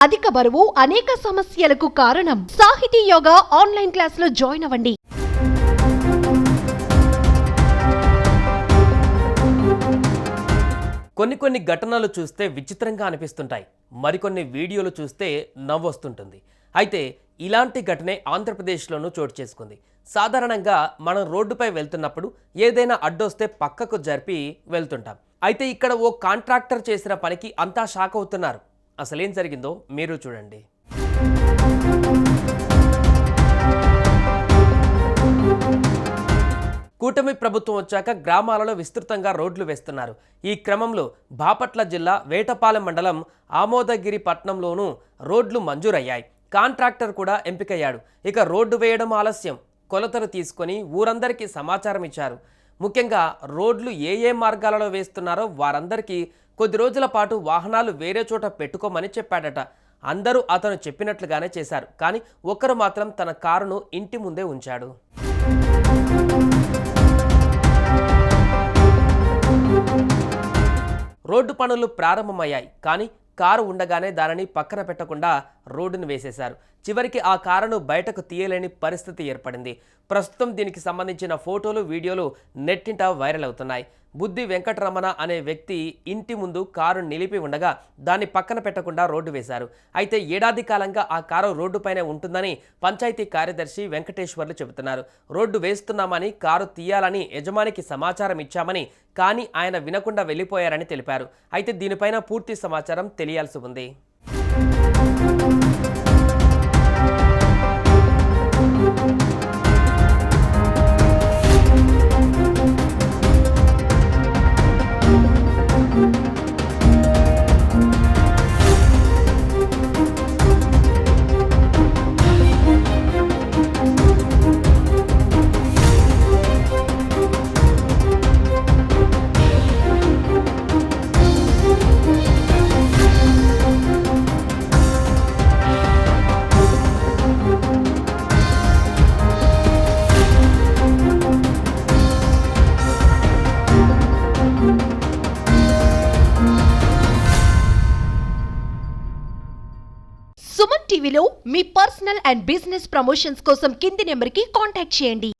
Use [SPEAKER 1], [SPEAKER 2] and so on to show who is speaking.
[SPEAKER 1] అధిక బరువు అనేక సమస్యలకు కారణం. సాహితీ యోగా ఆన్లైన్ క్లాసులో జాయిన్ అవ్వండి.
[SPEAKER 2] కొన్ని ఘటనలు చూస్తే విచిత్రంగా అనిపిస్తుంటాయి. మరికొన్ని వీడియోలు చూస్తే నవ్వొస్తుంటుంది. అయితే ఇలాంటి ఘటనే ఆంధ్రప్రదేశ్లోనూ చోటు చేసుకుంది. సాధారణంగా మనం రోడ్డుపై వెళ్తున్నప్పుడు ఏదైనా అడ్డొస్తే పక్కకు జరిపి వెళ్తుంటాం. అయితే ఇక్కడ ఓ కాంట్రాక్టర్ చేసిన పనికి అంతా షాక్ అవుతున్నారు. అసలేం జరిగిందో మీరు చూడండి. కూటమి ప్రభుత్వం వచ్చాక గ్రామాలలో విస్తృతంగా రోడ్లు వేస్తున్నారు. ఈ క్రమంలో బాపట్ల జిల్లా వేటపాలెం మండలం ఆమోదగిరి పట్నంలోనూ రోడ్లు మంజూరయ్యాయి. కాంట్రాక్టర్ కూడా ఎంపికయ్యాడు. ఇక రోడ్డు వేయడం ఆలస్యం. కొలతలు తీసుకొని ఊరందరికీ సమాచారం ఇచ్చారు. ముఖ్యంగా రోడ్లు ఏ మార్గాలలో వేస్తున్నారో వారందరికీ కొద్ది రోజుల పాటు వాహనాలు వేరే చోట పెట్టుకోమని చెప్పాడట. అందరూ అతను చెప్పినట్లుగానే చేశారు. కానీ ఒకరు మాత్రం తన కారును ఇంటి ముందే ఉంచాడు. రోడ్డు పనులు ప్రారంభమయ్యాయి. కానీ కారు ఉండగానే దానిని పక్కన పెట్టకుండా రోడ్డును వేసేశారు. చివరికి ఆ కారును బయటకు తీయలేని పరిస్థితి ఏర్పడింది. ప్రస్తుతం దీనికి సంబంధించిన ఫోటోలు, వీడియోలు నెట్టింట వైరల్ అవుతున్నాయి. బుద్ధి వెంకటరమణ అనే వ్యక్తి ఇంటి ముందు కారు నిలిపి ఉండగా దాన్ని పక్కన పెట్టకుండా రోడ్డు వేశారు. అయితే ఏడాది కాలంగా ఆ కారు రోడ్డుపైనే ఉంటుందని పంచాయతీ కార్యదర్శి వెంకటేశ్వర్లు చెబుతున్నారు. రోడ్డు వేస్తున్నామని, కారు తీయాలని యజమానికి సమాచారం ఇచ్చామని, కానీ ఆయన వినకుండా వెళ్ళిపోయారని తెలిపారు. అయితే దీనిపైన పూర్తి సమాచారం తెలియాల్సి ఉంది.
[SPEAKER 1] సుమన్ టీవీలో మీ పర్సనల్ అండ్ బిజినెస్ ప్రమోషన్స్ కోసం కింది నెంబర్కి కాంటాక్ట్ చేయండి.